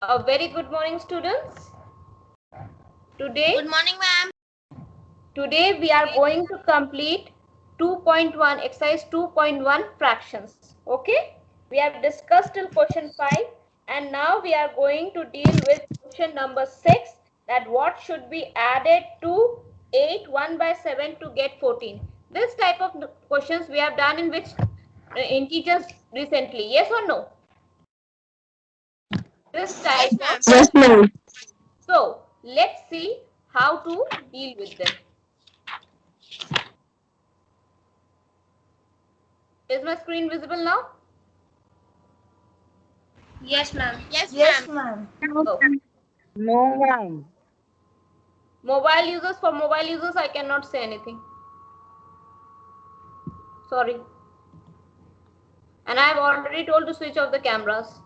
A very good morning, students. Good morning, ma'am. Today we are going to complete 2.1 exercise 2.1 fractions. Okay, we have discussed till question 5 and now we are going to deal with question number 6, that what should be added to 8 1 by 7 to get 14. This type of questions we have done in which integers recently, yes or no? This type Yes, ma'am. of Yes, ma'am. So let's see how to deal with them. Is my screen visible now? Yes, ma'am. Yes, ma'am. Oh. No, ma'am. Mobile users, for mobile users, I cannot say anything. Sorry. And I have already told to switch off the cameras.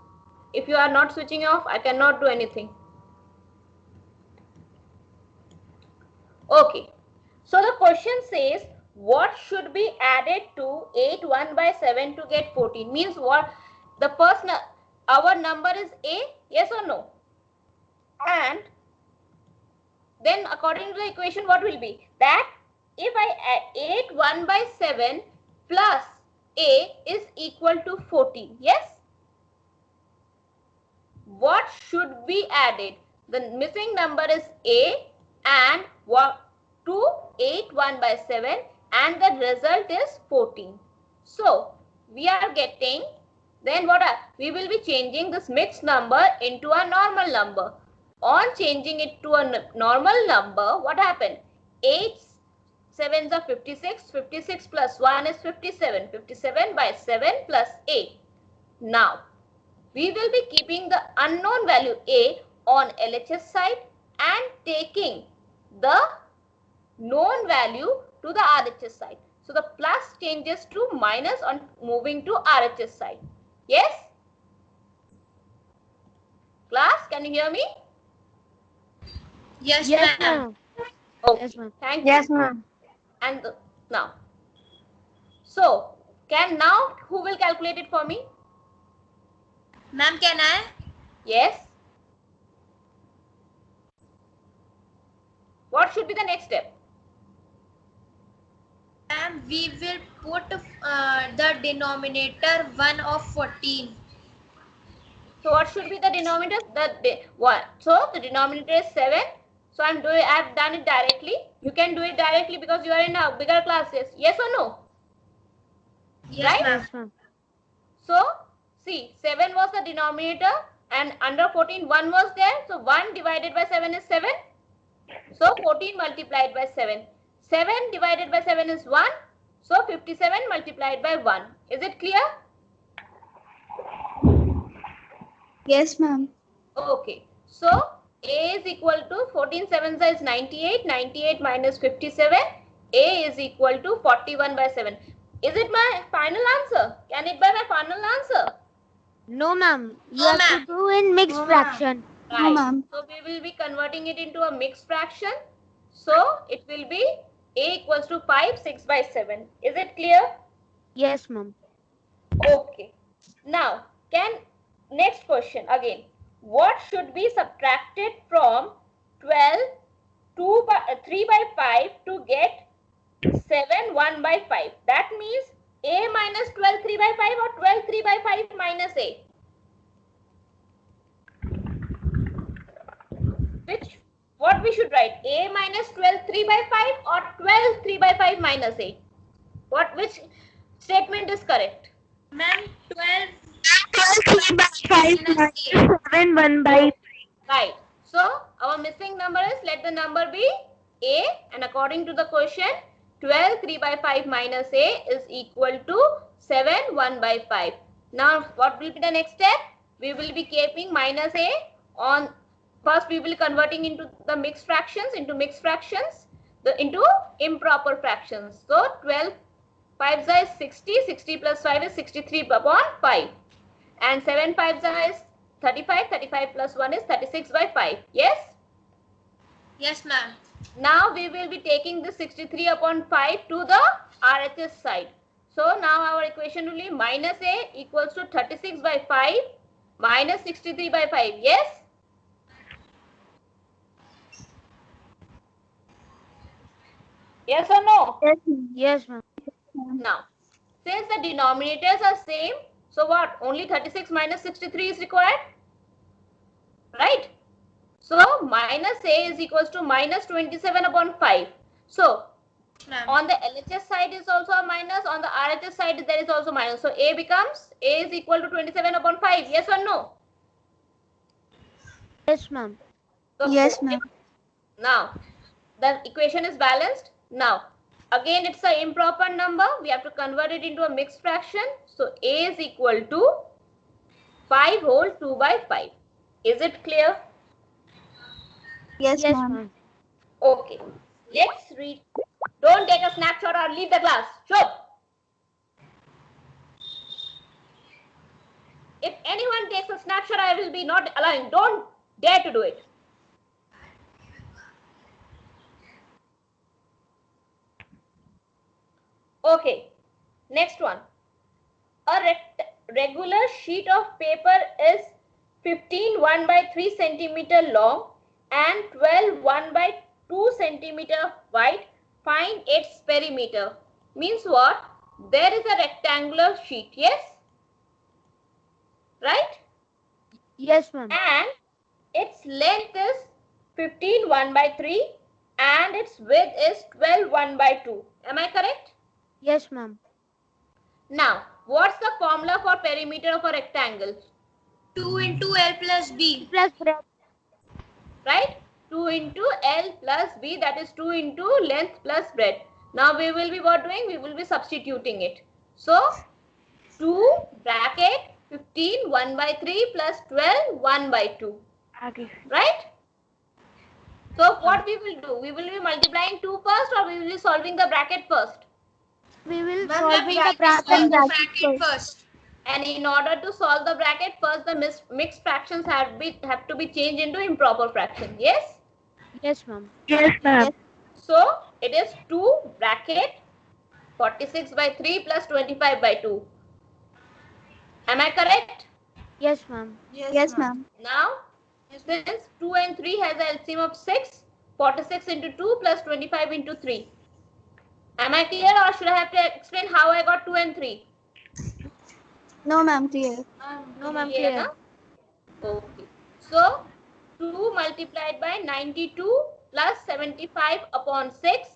If you are not switching off, I cannot do anything. Okay. So the question says, what should be added to 8 1 by 7 to get 14? Means what? The first, our number is A, yes or no? And then according to the equation, what will be? That if I add 8 1 by 7 plus A is equal to 14. Yes? What should be added? The missing number is A and 8 1 by 7 and the result is 14. So we are getting, then what we will be changing this mixed number into a normal number. On changing it to a normal number, what happened? 8 7s are 56, 56 plus 1 is 57, 57 by 7 plus 8. Now, we will be keeping the unknown value A on LHS side and taking the known value to the RHS side. So the plus changes to minus on moving to RHS side. Yes? Class, can you hear me? Yes, Yes, ma'am. ma'am. Okay, Yes, ma'am. thank you. Yes, ma'am. And now, so now who will calculate it for me? Ma'am, can I? Yes. What should be the next step? Ma'am, we will put the denominator 1 of 14. So what should be the denominator? One. So the denominator is 7. So I have done it directly. You can do it directly because you are in a bigger classes. Yes or no? Yes, Right? ma'am. Yes, ma'am. So see, 7 was the denominator and under 14 1 was there. So 1 divided by 7 is 7. So 14 multiplied by 7. 7 divided by 7 is 1. So 57 multiplied by 1. Is it clear? Yes, ma'am. Okay. So A is equal to 14 7s is 98. 98 minus 57. A is equal to 41 by 7. Is it my final answer? Can it be my final answer? No, ma'am. You No, have to ma'am. do in mixed fraction. Right. So we will be converting it into a mixed fraction. So it will be A equals to 5 6 by 7. Is it clear? Yes, ma'am. Okay. Now, next question again. What should be subtracted from 12 3 by 5 to get 7 1 by 5? That means A minus 12 3 by 5 or 12 3 by 5 minus A? What we should write? A minus 12 3 by 5 or 12 3 by 5 minus A? Which statement is correct? Ma'am, 12 3 by 5 minus 7 1 by Right. So our missing number is, let the number be A, and according to the question, 12 3 by 5 minus A is equal to 7 1 by 5. Now what will be the next step? We will be keeping minus A on, first we will be converting into the mixed fractions, into into improper fractions. So 12 5 is 60, 60 plus 5 is 63 upon 5. And 7 5 is 35, 35 plus 1 is 36 by 5. Yes? Yes, ma'am. Now we will be taking this 63 upon 5 to the RHS side. So now our equation will be minus A equals to 36 by 5 minus 63 by 5. Yes? Yes or no? Yes, ma'am. Now, since the denominators are same, so what? Only 36 minus 63 is required, right? So minus a is equals to minus 27 upon 5. So on the LHS side is also a minus, on the RHS side there is also minus. So a is equal to 27 upon 5. Yes or no? Yes, ma'am. So, Yes, ma'am. now the equation is balanced. Now again it's an improper number. We have to convert it into a mixed fraction. So a is equal to 5 whole 2 by 5. Is it clear? Yes, Yes, ma'am. ma'am. Okay. Let's read. Don't take a snapshot or leave the class. Show. If anyone takes a snapshot, I will be not allowing. Don't dare to do it. Okay. Next one. A regular sheet of paper is 15 1 by 3 centimeter long and 12 1 by 2 centimeter wide. Find its perimeter. Means what? There is a rectangular sheet. Yes? Right? Yes, ma'am. And its length is 15 1 by 3 and its width is 12 1 by 2. Am I correct? Yes, ma'am. Now, what's the formula for perimeter of a rectangle? 2 into L plus B. Plus breadth. Right? 2 into L plus B, that is 2 into length plus breadth. Now we will be what doing? We will be substituting it. So 2 bracket 15 1 by 3 plus 12 1 by 2. Right? So what we will do? We will be multiplying 2 first or we will be solving the bracket first? We will Ma'am, solve we the have to bracket. solve the bracket first. And in order to solve the bracket, first the mixed fractions have to be changed into improper fraction. Yes? Yes, ma'am. Yes, ma'am. So it is 2 bracket 46 by 3 plus 25 by 2. Am I correct? Yes, ma'am. Yes, ma'am. Now, since 2 and 3 has an LCM of 6, 46 into 2 plus 25 into 3. Am I clear or should I have to explain how I got 2 and 3? No, ma'am. Clear. No, ma'am. Clear, Clear. na? Okay. So 2 multiplied by 92 plus 75 upon 6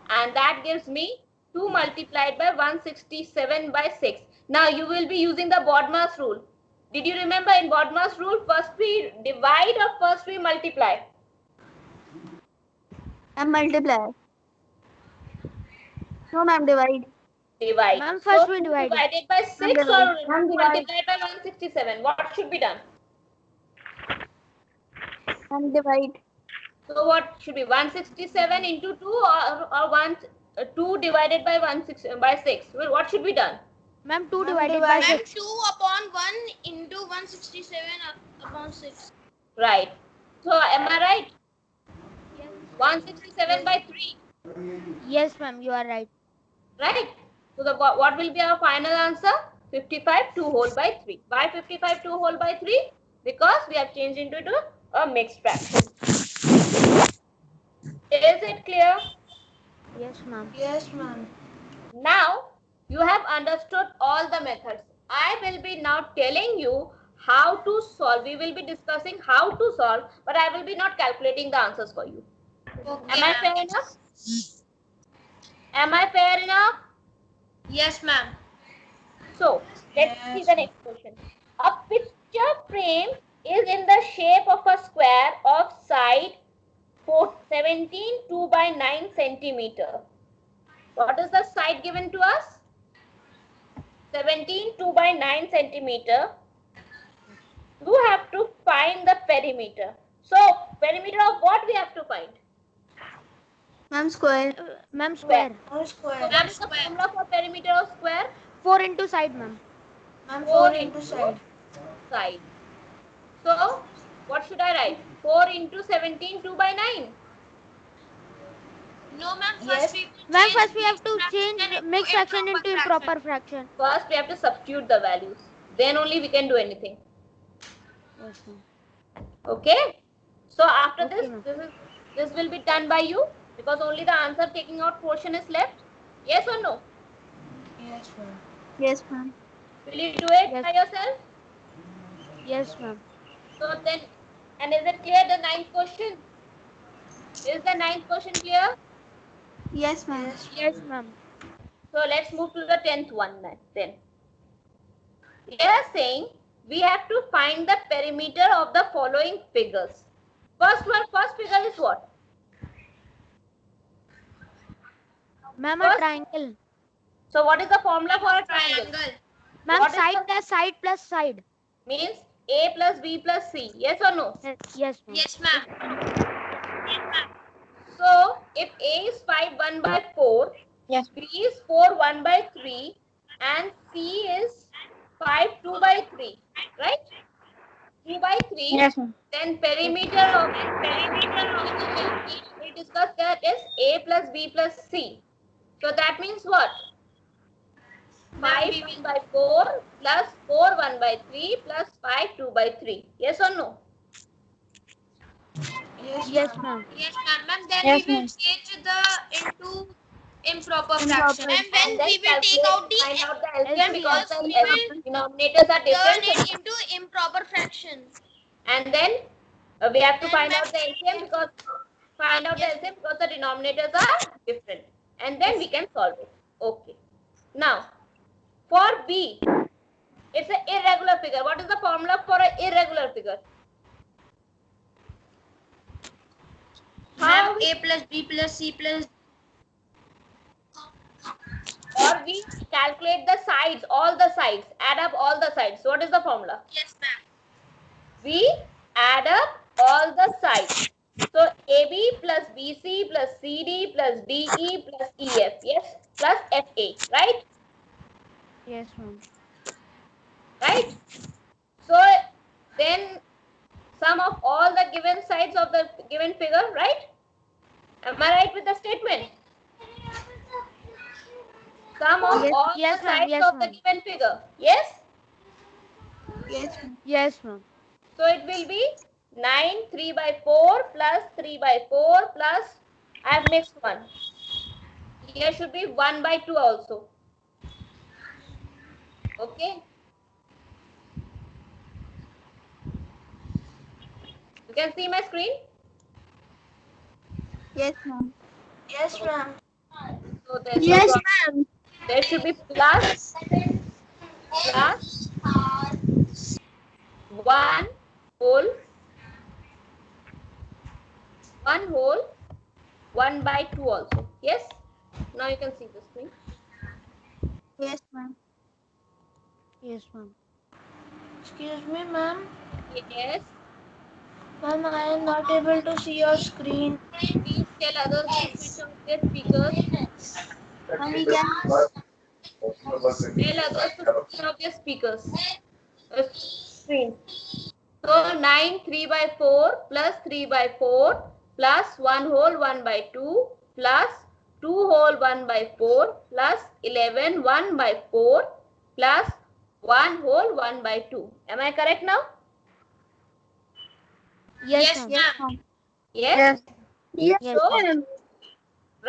and that gives me 2 multiplied by 167 by 6. Now you will be using the BODMAS rule. Did you remember in BODMAS rule first we divide or first we multiply? And multiply. No, ma'am. Divide. Divide. Ma'am, first so we 2 divide. divided by 6 divide. or Ma'am, 2 divide. multiplied by 167. What should be done? And divide. So what should be 167 into 2 or 2 divided by 6? Well, what should be done? Ma'am, 2 Ma'am, divided by divide. 6. 2 upon 1 into 167 upon 6. Right. So am I right? Yes. 167 by 3. Yes, ma'am. You are right. Right. So what will be our final answer? 55 2 whole by 3. Why 55 2 whole by 3? Because we have changed into a mixed fraction. Is it clear? Yes, ma'am. Yes, ma'am. Now you have understood all the methods. I will be now telling you how to solve. We will be discussing how to solve, but I will be not calculating the answers for you. Okay, Am I fair enough? Am I fair enough? Yes, ma'am. So let's see the next question. A picture frame is in the shape of a square of side 17 2 by 9 centimeter. What is the side given to us? 17 2 by 9 centimeter. You have to find the perimeter. So perimeter of what we have to find? Ma'am, square. Ma'am, square. Ma'am, So square. what is the formula for perimeter of square? 4 into side, ma'am. Ma'am, 4 into side. So what should I write? 4 into 17 2 by 9. No, ma'am. Yes. Ma'am, first we have to change mixed fraction into improper fraction. First we have to substitute the values. Then only we can do anything. Yes, ma'am. Okay. So after Okay, this, ma'am. this will be done by you. Because only the answer taking out portion is left. Yes or no? Yes, ma'am. Yes, ma'am. Will you do it Yes. by yourself? Yes, ma'am. So then, and is it clear the 9th question? Is the 9th question clear? Yes, ma'am. Yes, ma'am. So let's move to the 10th one then. They are saying we have to find the perimeter of the following figures. First figure is what? Ma'am, a First, triangle. so what is the formula for a triangle? Ma'am, What is side the- plus side plus side. Means A plus B plus C. Yes or no? Yes, ma'am. Yes, ma'am. So if A is 5 1 by 4, Yes. B is 4 1 by 3, and C is 5 2 by 3, right? 2 by 3. Yes, ma'am. Then perimeter of we discussed that is A plus B plus C. So that means what? 5 1 by 4 plus 4 1 by 3 plus 5 2 by 3. Yes or no? Yes, ma'am. Yes, ma'am. Ma'am, then Yes, we will ma'am. change the into improper Improper. fraction. And when And then we will take out the find out the LCM because LCM. the denominators are turn different. it into improper fraction. And then we have to Then find ma'am, out the LCM because the denominators are different. And then we can solve it. Okay. Now, for B, it's an irregular figure. What is the formula for an irregular figure? How ma'am, A plus B plus C plus or we calculate the sides, all the sides, add up all the sides. So what is the formula? yes, ma'am. We add up all the sides. So AB plus BC plus CD plus DE plus EF, yes, plus FA, right? Yes, ma'am. Right? So then sum of all the given sides of the given figure, right? Am I right with the statement? Sum of Yes. all Yes, the ma'am. sides Yes, of the ma'am. given figure, yes? Yes, ma'am. Yes, ma'am. So it will be 9 3 by 4 plus 3 by 4 plus I have mixed one. Here should be 1 by 2 also. Okay. You can see my screen. Yes, ma'am. Yes, ma'am. So there's Yes, no problem. ma'am. There should be plus 1 whole 1 by 2 also. Yes. Now you can see the screen. Yes, ma'am. Yes, ma'am. Excuse me, ma'am. Yes. Ma'am, I am not able to see your screen. Please tell others to switch off their speakers. Ma'am, we can. Tell others to switch off their speakers. Screen. So 9 3 by 4 plus 3 by 4 plus 1 whole 1 by 2 plus 2 whole 1 by 4 plus 11 1 by 4 plus 1 whole 1 by 2. Am I correct now? Yes, Yes, ma'am. Yes, ma'am. ma'am. Yes. Yes, Yes, So, ma'am.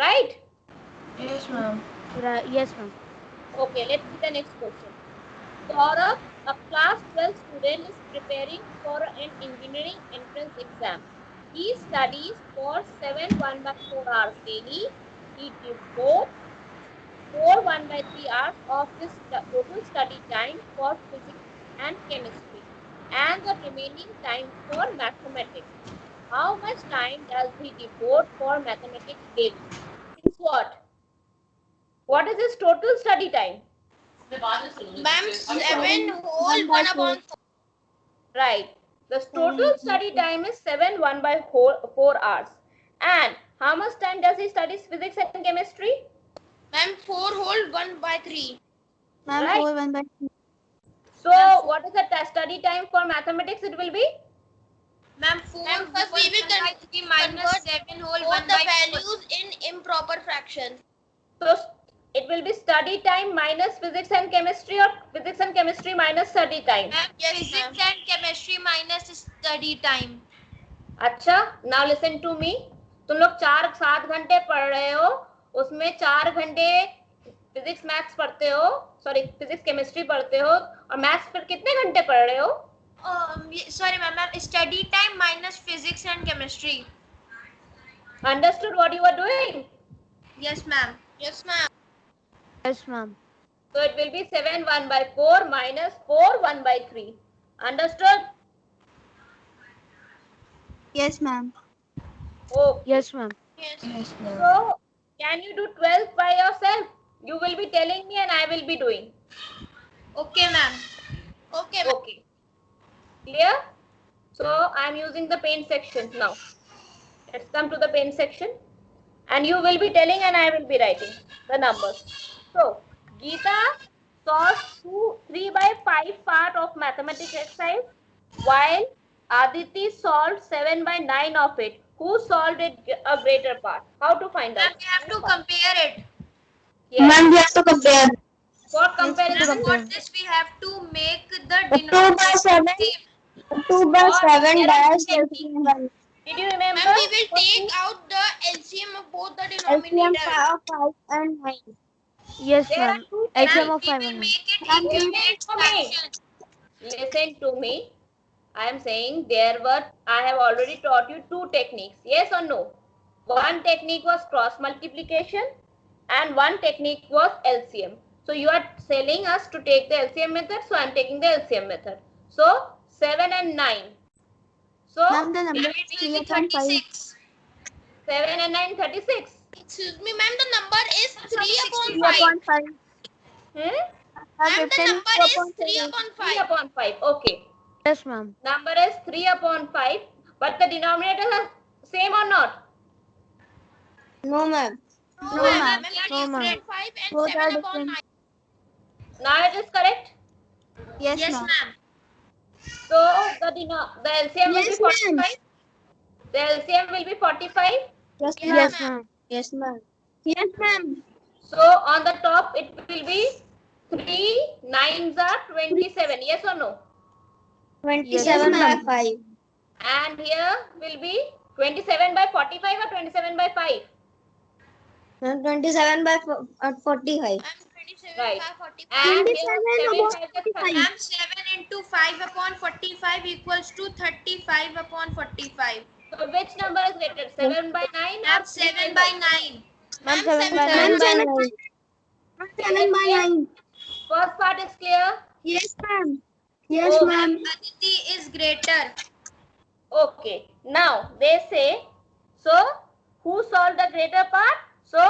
right? Yes, ma'am. Yes, ma'am. Okay, let's see the next question. Saurabh, a class 12 student, is preparing for an engineering entrance exam. He studies for 7 1 by 4 hours daily. He devotes 4 1 by 3 hours of his total study time for physics and chemistry and the remaining time for mathematics. How much time does he devote for mathematics daily? Means what? What is his total study time? Ma'am, 7 whole 1 upon 4. Right. The total study time is 7 1 by 4 hours. And how much time does he study physics and chemistry? Ma'am, 4 whole 1 by 3. Ma'am, Right. 4 1 by 2. So what is the study time for mathematics? It will be? Ma'am, 4 first we will convert 7 whole 1 by the values in improper fraction. So it will be study time minus physics and chemistry or physics and chemistry minus study time? Ma'am, physics and chemistry minus study time. Acha, now listen to me. तुम लोग 7 घंटे पढ़ रहे हो, उसमें 4 घंटे physics maths पढ़ते हो, सॉरी फिजिक्स केमिस्ट्री पढ़ते हो, और मैथ्स फिर कितने घंटे पढ़ रहे हो? Sorry ma'am, study time minus physics and chemistry. Understood what you are doing? Yes ma'am. Yes ma'am. Yes, ma'am. So it will be 7 1 by 4 minus 4 1 by 3. Understood? Yes, ma'am. Okay. Yes, ma'am. Yes. Yes, ma'am. So can you do 12 by yourself? You will be telling me and I will be doing. Okay ma'am. Okay ma'am. Okay. Clear? So I am using the paint section now. Let's come to the paint section. And you will be telling and I will be writing the numbers. So Geeta solved 3 by 5 part of mathematics exercise, while Aditi solved 7 by 9 of it. Who solved it a greater part? How to find Ma'am, out? we have to compare it. Yes. Ma'am, we have to compare. For comparison, Ma'am, for this we have to make the 2 by 7. same. 2 by Or 7 there dash is same. 13. Did you remember? Ma'am, we will What take thing? out the LCM of both the LCM denominator. 5 and 9. Yes, There are ma'am. two LCM techniques. of We 5 will and 9. make it Ma'am, equivalent listen to me. fraction. Listen to me. I am saying I have already taught you 2 techniques. Yes or no? One technique was cross multiplication and one technique was LCM. So you are telling us to take the LCM method. So I am taking the LCM method. So 7 and 9. So Ma'am, the number Ma'am, is it will be 3 upon 5. 36. 7 and 9, 36. Excuse me, ma'am, the number is 3 upon 3 5. upon 5. Hmm? Ma'am, the number is 3 upon 3 5. upon 5. Okay. Yes, ma'am. Number is 3 upon 5. But the denominators are same or not? No, ma'am. No, ma'am. ma'am, No, ma'am. 3 upon 5 and Both 7 are upon different. 9. Now it is correct. Yes, Yes, ma'am. ma'am. So the LCM will be Yes, ma'am. 45. The LCM will be 45. Yes, Yes, ma'am. Yes, ma'am. Yes, ma'am. Yes, ma'am. So on the top it will be 3 9s are 27. Yes or no? 27 by ma'am. 5. And here will be 27 by 45 or 27 by 5. Ma'am, 27 by 45. Ma'am, 27 Right. by 45. And 27 here 7 about 5 is 45. Ma'am, 7 into 5 upon 45 equals to 35 upon 45. So which number is greater? 7 by 9 Ma'am, or 7 by 9. Ma'am, Ma'am, 7 by 7 9. by 7 9. by 9. 7 by 9. First part is clear? Yes, ma'am. Yes, Oh, ma'am. Aditi is greater. Okay. Now they say, so who solved the greater part? So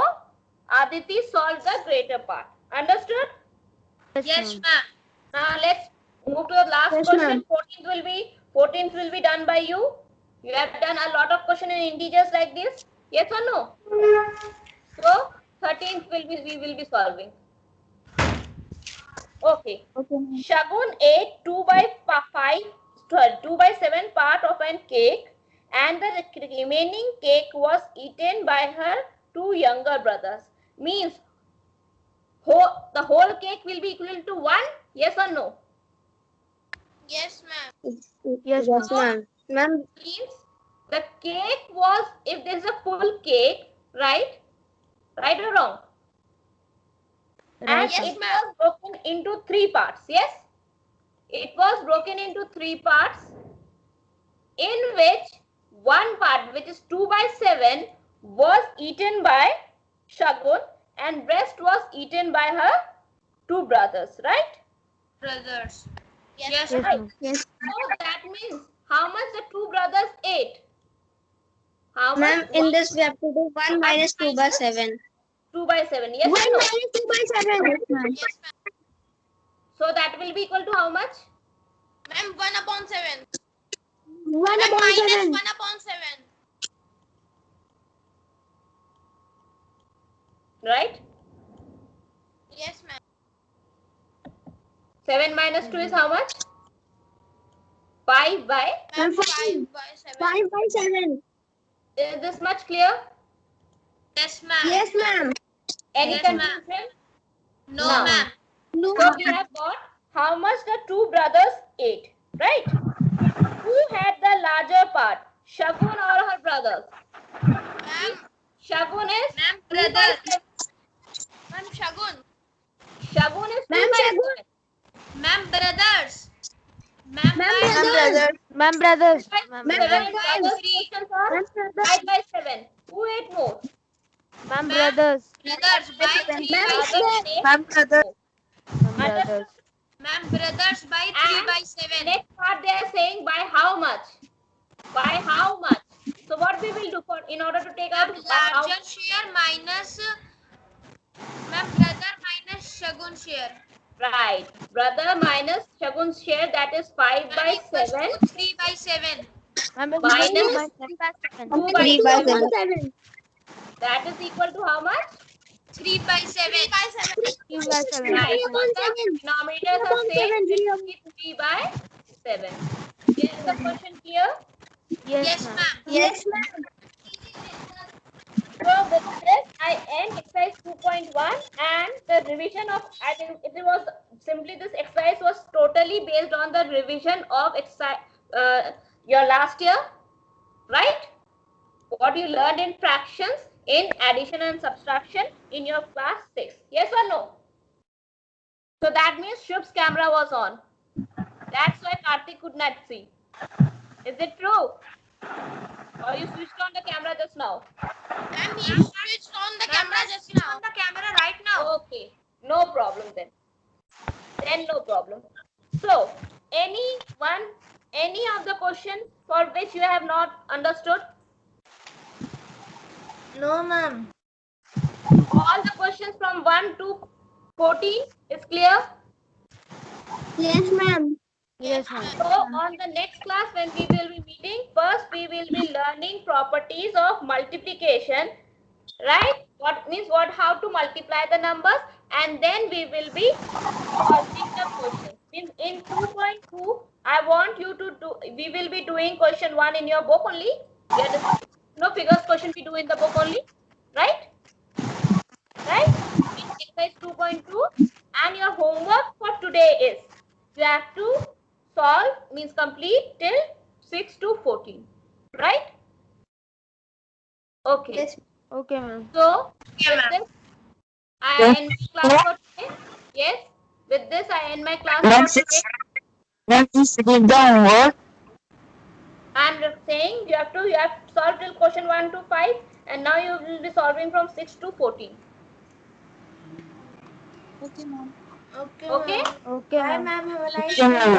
Aditi solved the greater part. Understood? Yes, ma'am. ma'am. Now let's move to the last Yes, question. ma'am. 14th will be done by you. You have done a lot of question in integers like this. Yes or no? So 13th we will be solving. Okay. Okay, ma'am. Shagun ate 2 by 7 part of an cake, and the remaining cake was eaten by her 2 younger brothers. Means the whole cake will be equal to 1. Yes or no? Yes, ma'am. Yes, Yes, ma'am. Ma'am, Means the cake was, if there is a full cake, right? Right or wrong? And Right, Yes, it ma'am. was broken into 3 parts. Yes? It was broken into 3 parts, in which one part, which is 2 by 7, was eaten by Shagun and rest was eaten by her 2 brothers, right? Brothers. Yes, Yes, ma'am. ma'am. yes. So that means how much the 2 brothers ate? How Ma'am, much? in this we have to do 1 minus 2 by 7. 2 by 7. Yes 1 or no? minus 2 by 7. Yes, ma'am. Yes, ma'am. So that will be equal to how much? Ma'am, 1 upon 7. 1 Ma'am, upon minus 7. 1 upon 7. Right? Yes, ma'am. 7 minus 2 is how much? 5 by. Ma'am, Ma'am, 5 by 7. 5 by 7. Is this much clear? Yes, ma'am. Yes, ma'am. Any Yes, ma'am. confusion? No, No. ma'am. No, So we have got how much the 2 brothers ate, right? Who had the larger part, Shagun or her brothers? Ma'am. Shagun is Ma'am, 2 by brother. 7. Ma'am, Shagun. Shagun is 2 Ma'am, by Shagun. 7. Ma'am, brothers. Ma'am, Ma'am, by brothers. Ma'am, brothers. 2 by Ma'am, Ma'am, 7 brothers. and the by other 3. questions are Ma'am, 5 by 7. Who ate more? Ma'am, Ma'am, brothers. brothers by 3 Ma'am, by Others 7. ate Ma'am, brothers. more. Ma'am, Understood? brothers. Ma'am, brothers by 3 And by 7. next part they are saying by how much? By how much? So what we will do for in order to take out Ma'am, by how larger share minus. Ma'am, brother minus Shagun share. right. Brother minus Shagun's share, that is 5 by Equals 7 to 3 by 7. Ma'am, minus 2 by 7. 2 by 3 by 7. 7. That is equal to how much? 3 by 7. 3 by 7. 3 by 7. Right. 3 upon Both the 7. denominators are same. It will be 3 by 7. Is the question clear? Yes, Yes, ma'am. ma'am. Yes, ma'am. So with this, I end exercise 2.1 and the revision of, I think it was simply this exercise was totally based on the revision of exercise, your last year, right? What you learned in fractions, in addition and subtraction in your class 6. Yes or no? So that means Shubh's camera was on. That's why Karthik could not see. Is it true? Or you switched on the camera just now? Ma'am, he switched on the camera just now. On the camera right now. Okay, no problem then. Then no problem. So, any of the question for which you have not understood? No, ma'am. All the questions from 1 to 14 is clear? Yes, ma'am. Yes, ma'am. So, on the next class when we will be meeting, first we will be learning properties of multiplication, right? How to multiply the numbers, and then we will be solving the questions. Means in 2.2, I want you to do, we will be doing question 1 in your book only. No figures question we do in the book only, right? Right? In exercise 2.2, and your homework for today is, you have to solve, means complete till 6 to 14, right? Okay. Yes. Okay, ma'am. So, Yeah, with ma'am. this, I end my class for today. Yes. With this, I end my class for today. I'm saying you have solved till question 1 to 5, and now you will be solving from 6 to 14. Okay, ma'am. Okay, Okay? ma'am. Okay, Bye, ma'am. ma'am. Have a nice Bye, day. ma'am.